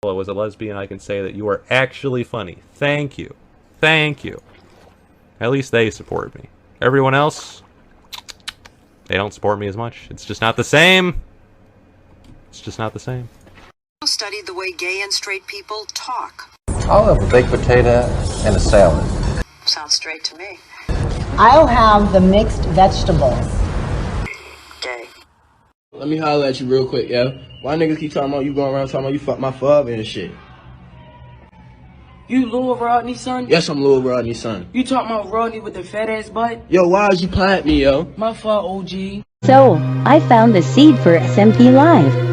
was a lesbian, I can say that you are actually funny. Thank you. Thank you. At least they supported me. Everyone else, they don't support me as much. It's just not the same. It's just not the same. Studied the way gay and straight people talk. I'll have a baked potato and a salad. Sounds straight to me. I'll have the mixed vegetables. Gay. Let me holler at you real quick, yo. Why niggas keep talking about you going around talking about you fuck my father and shit? You Lil Rodney's son? Yes, I'm Lil Rodney's son. You talking about Rodney with the fat ass butt? Yo, why is you playing at me, yo? My fault, OG. So, I found the seed for SMP Live.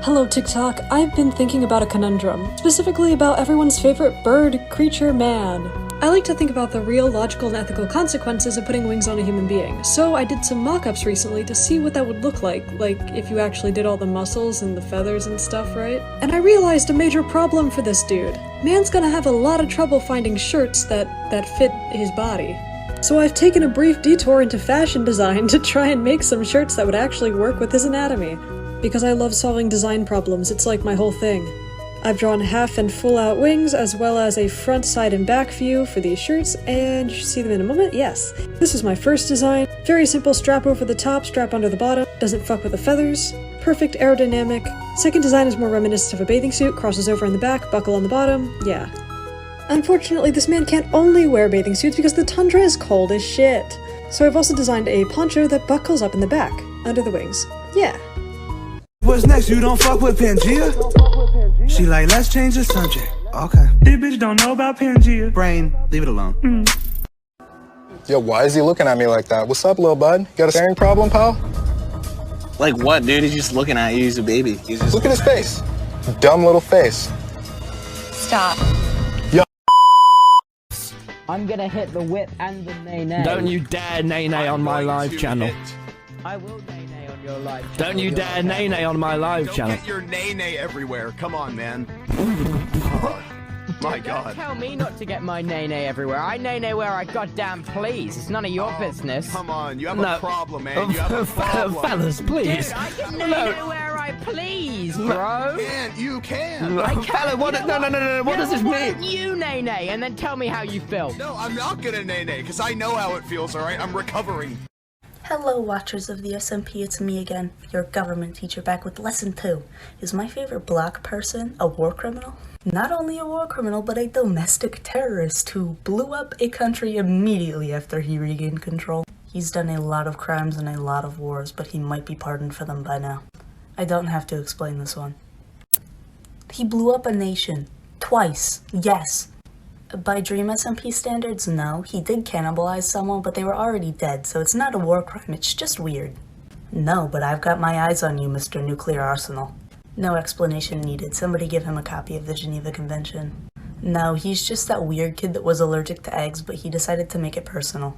Hello TikTok, I've been thinking about a conundrum, specifically about everyone's favorite bird, creature, man. I like to think about the real logical and ethical consequences of putting wings on a human being, so I did some mock-ups recently to see what that would look like if you actually did all the muscles and the feathers and stuff, right? And I realized a major problem for this dude. Man's gonna have a lot of trouble finding shirts that fit his body. So I've taken a brief detour into fashion design to try and make some shirts that would actually work with his anatomy. Because I love solving design problems, it's like my whole thing. I've drawn half and full out wings, as well as a front, side, and back view for these shirts, and you should see them in a moment, yes. This is my first design. Very simple strap over the top, strap under the bottom, doesn't fuck with the feathers. Perfect aerodynamic. Second design is more reminiscent of a bathing suit, crosses over in the back, buckle on the bottom, yeah. Unfortunately, this man can't only wear bathing suits because the tundra is cold as shit. So I've also designed a poncho that buckles up in the back, under the wings. Yeah. What's next? You don't fuck with Pangea? She like, let's change the subject. Okay. This bitch don't know about Pangea. Brain, leave it alone. Yo, why is he looking at me like that? What's up, little bud? Got a staring problem, pal? Like what, dude? He's just looking at you. He's a baby. Look at his face. Dumb little face. Stop. Yo. I'm gonna hit the whip and the nay-nay. Don't you dare nay-nay on my live channel. I will nay-nay on your live channel. Don't you dare nay-nay on my live channel. Don't get your nay-nay everywhere. Come on, man. My God. Don't tell me not to get my nay-nay everywhere. I nay-nay where I goddamn please. It's none of your business. Come on, you have a problem, man. You have a problem. Fellas, please. Dude, I can nay-nay where I please, bro. You can. I can. Fella, no. What does this mean? Why don't you nay-nay and then tell me how you feel? No, I'm not gonna nay-nay, because I know how it feels, alright? I'm recovering. Hello watchers of the SMP, it's me again, your government teacher back with lesson 2. Is my favorite black person a war criminal? Not only a war criminal, but a domestic terrorist who blew up a country immediately after he regained control. He's done a lot of crimes and a lot of wars, but he might be pardoned for them by now. I don't have to explain this one. He blew up a nation. Twice. Yes. By Dream SMP standards, no. He did cannibalize someone, but they were already dead, so it's not a war crime, it's just weird. No, but I've got my eyes on you, Mr. Nuclear Arsenal. No explanation needed. Somebody give him a copy of the Geneva Convention. No, he's just that weird kid that was allergic to eggs, but he decided to make it personal.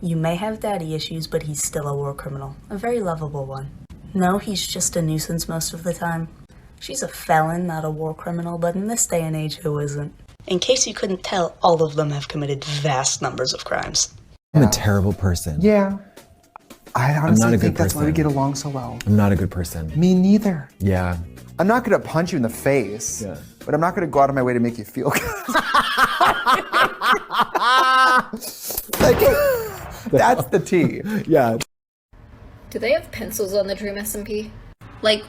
You may have daddy issues, but he's still a war criminal. A very lovable one. No, he's just a nuisance most of the time. She's a felon, not a war criminal, but in this day and age, who isn't? In case you couldn't tell, all of them have committed vast numbers of crimes. I'm a terrible person. Yeah. I honestly think that's why we get person. along so well. I'm not a good person. Me neither. Yeah. I'm not gonna punch you in the face, but I'm not gonna go out of my way to make you feel good. Like, that's the tea. Yeah. Do they have pencils on the Dream SMP? Like,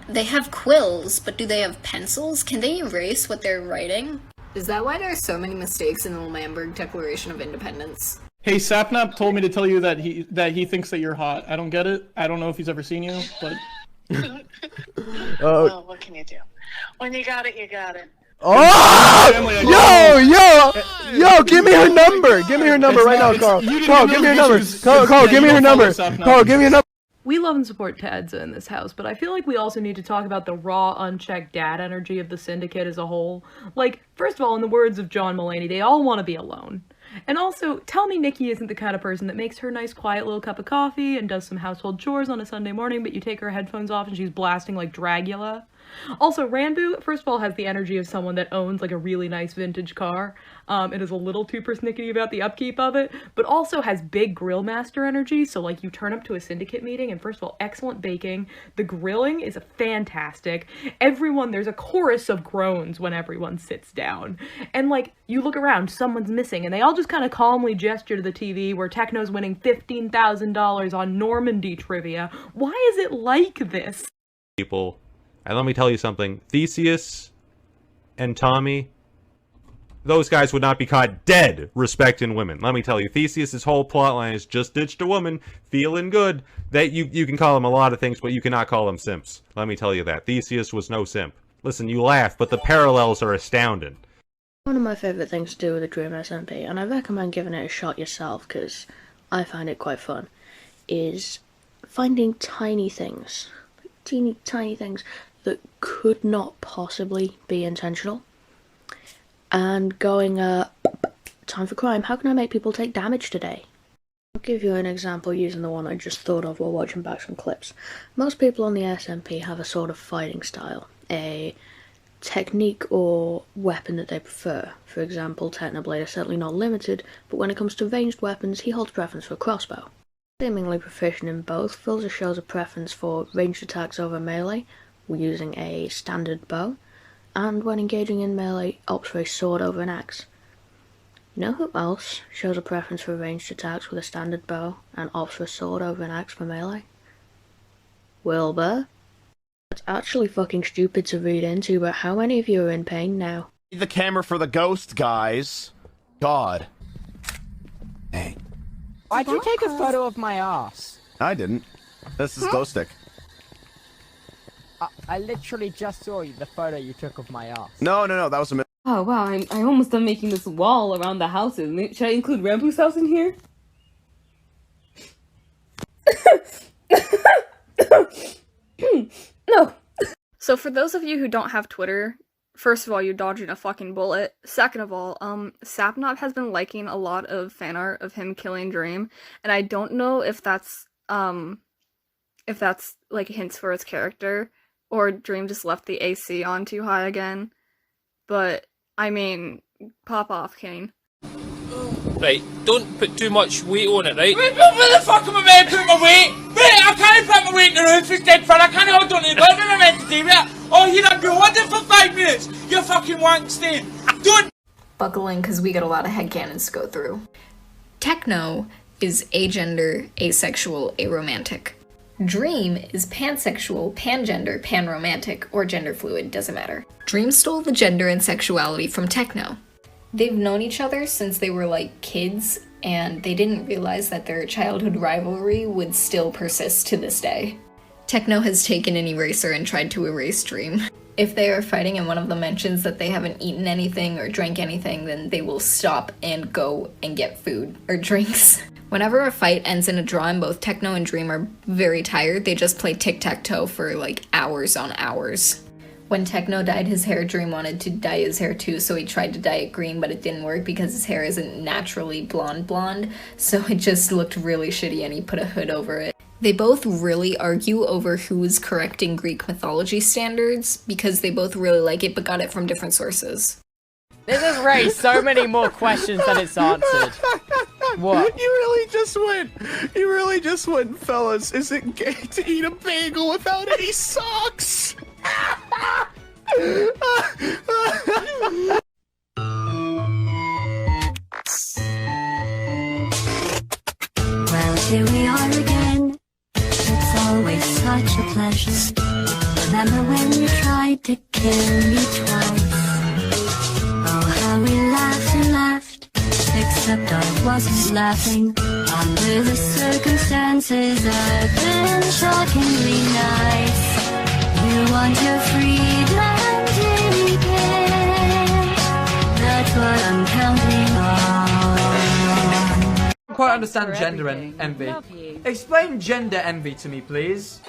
they have quills, but do they have pencils? Can they erase what they're writing? Is that why there are so many mistakes in the Lamberg Declaration of Independence? Hey, Sapnap told me to tell you that he thinks that you're hot. I don't get it. I don't know if he's ever seen you, but... Well, what can you do? When you got it, you got it. Oh! Yo! Give me her number! Give me her number right now, Carl. Carl, give me her number. Carl, give me her number. Carl, give me her number. We love and support Tadza in this house, but I feel like we also need to talk about the raw, unchecked dad energy of the syndicate as a whole. Like, first of all, in the words of John Mulaney, they all want to be alone. And also, tell me Nikki isn't the kind of person that makes her a nice, quiet little cup of coffee and does some household chores on a Sunday morning, but you take her headphones off and she's blasting like Dragula. Also, Ranboo, first of all, has the energy of someone that owns like a really nice vintage car. It is a little too persnickety about the upkeep of it, but also has big grill master energy. So like you turn up to a syndicate meeting and first of all, excellent baking. The grilling is fantastic. There's a chorus of groans when everyone sits down. And like you look around, someone's missing and they all just kind of calmly gesture to the TV where Techno's winning $15,000 on Normandy trivia. Why is it like this? People. And let me tell you something, Theseus and Tommy, those guys would not be caught dead respecting women. Let me tell you, Theseus' whole plotline is just ditched a woman, feeling good. That you can call him a lot of things, but you cannot call them simps. Let me tell you that. Theseus was no simp. Listen, you laugh, but the parallels are astounding. One of my favourite things to do with the Dream SMP, and I recommend giving it a shot yourself because I find it quite fun, is finding tiny things. Teeny tiny things that could not possibly be intentional, and going, time for crime, how can I make people take damage today? I'll give you an example using the one I just thought of while watching back some clips. Most people on the SMP have a sort of fighting style, a technique or weapon that they prefer. For example, Technoblade is certainly not limited, but when it comes to ranged weapons, he holds preference for a crossbow. Seemingly proficient in both, Filzer shows a preference for ranged attacks over melee, using a standard bow, and when engaging in melee, opts for a sword over an axe. You know who else shows a preference for ranged attacks with a standard bow, and opts for a sword over an axe for melee? Wilbur. That's actually fucking stupid to read into, but how many of you are in pain now? The camera for the ghost, guys. God. Hey. Why'd you take a photo of my ass? I didn't. This is glow stick. I literally just saw the photo you took of my ass. No, that was a Oh wow, I'm almost done making this wall around the houses. Should I include Ranboo's house in here? No. So for those of you who don't have Twitter, first of all, you're dodging a fucking bullet. Second of all, Sapnop has been liking a lot of fan art of him killing Dream, and I don't know if that's like hints for his character, or Dream just left the AC on too high again. But I mean, pop off, Kane. Right, don't put too much weight on it, right? Where the fuck am I meant to put my weight? Wait, I can't put my weight in the roof, it's dead fun. I can't hold on to the bed. What am I meant to do with it? Oh, here I've been holding for 5 minutes. You fucking wank stain. Don't Buckle in, because we got a lot of headcanons to go through. Techno is agender, asexual, aromantic. Dream is pansexual, pangender, panromantic, or gender fluid, doesn't matter. Dream stole the gender and sexuality from Techno. They've known each other since they were like kids, and they didn't realize that their childhood rivalry would still persist to this day. Techno has taken an eraser and tried to erase Dream. If they are fighting and one of them mentions that they haven't eaten anything or drank anything, then they will stop and go and get food or drinks. Whenever a fight ends in a draw and both Techno and Dream are very tired, they just play tic-tac-toe for like hours on hours. When Techno dyed his hair, Dream wanted to dye his hair too, so he tried to dye it green, but it didn't work because his hair isn't naturally blonde, so it just looked really shitty and he put a hood over it. They both really argue over who is correct in Greek mythology standards, because they both really like it but got it from different sources. This has raised so many more questions than it's answered. What? You really just went, fellas, is it gay to eat a bagel without any socks? Well, here we are again. It's always such a pleasure. Remember when you tried to kill me twice? Oh, how we laughed and laughed. Except I wasn't laughing. Under the circumstances, I've been shockingly nice. You want your freedom to repay. That's what I'm counting on. quite understand gender envy. Explain gender envy to me, please.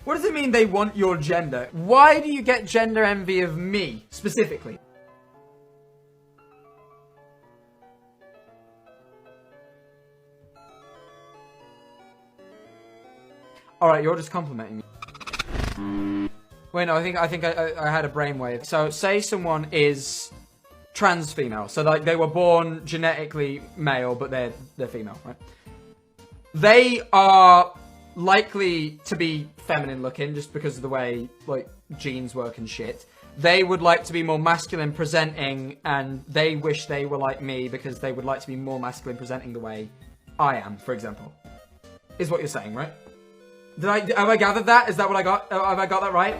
What does it mean they want your gender? Why do you get gender envy of me, specifically? Alright, you're just complimenting me. Wait, no, I think I had a brainwave. So, say someone is trans female. So, like, they were born genetically male, but they're female, right? They are likely to be feminine looking just because of the way, like, genes work and shit. They would like to be more masculine presenting, and they wish they were like me because they would like to be more masculine presenting the way I am, for example. Is what you're saying, right? Have I gathered that? Is that what I got? Have I got that right?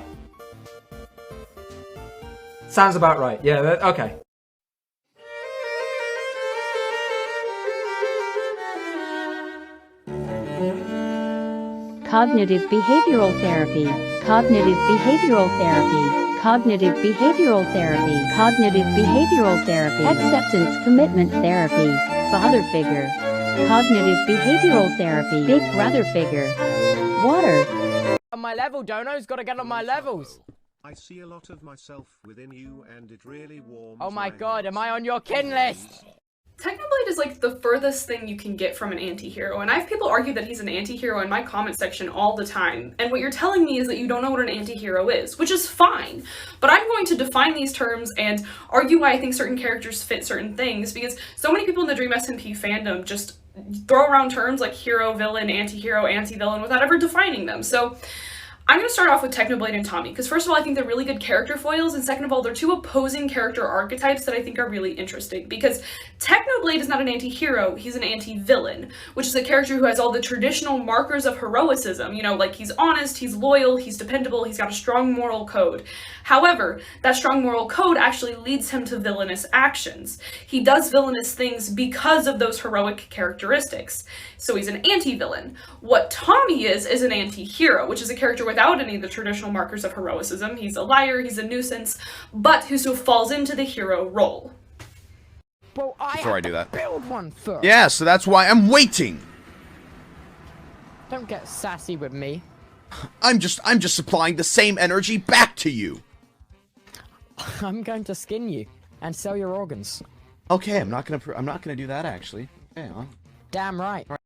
Sounds about right. Yeah, okay. Cognitive behavioral therapy. Cognitive behavioral therapy. Cognitive behavioral therapy. Cognitive behavioral therapy. Acceptance commitment therapy. Father figure. Cognitive behavioral therapy. Big brother figure. Water. On my level, Dono's gotta get on my levels. I see a lot of myself within you, and it really warms. Oh my god, am I on your kin list? Technoblade is like the furthest thing you can get from an anti-hero, and I have people argue that he's an anti-hero in my comment section all the time, and what you're telling me is that you don't know what an anti-hero is, which is fine, but I'm going to define these terms and argue why I think certain characters fit certain things, because so many people in the Dream SMP fandom just throw around terms like hero, villain, anti-hero, anti-villain without ever defining them. So I'm going to start off with Technoblade and Tommy, because first of all, I think they're really good character foils, and second of all, they're two opposing character archetypes that I think are really interesting, because Technoblade is not an anti-hero, he's an anti-villain, which is a character who has all the traditional markers of heroicism, you know, like he's honest, he's loyal, he's dependable, he's got a strong moral code. However, that strong moral code actually leads him to villainous actions. He does villainous things because of those heroic characteristics. So he's an anti-villain. What Tommy is an anti-hero, which is a character without any of the traditional markers of heroicism. He's a liar, he's a nuisance, but who still falls into the hero role. Well, Before I do that. Build one first. Yeah, so that's why I'm waiting. Don't get sassy with me. I'm just supplying the same energy back to you. I'm going to skin you and sell your organs. Okay, I'm not gonna do that actually. Hang on. Damn right.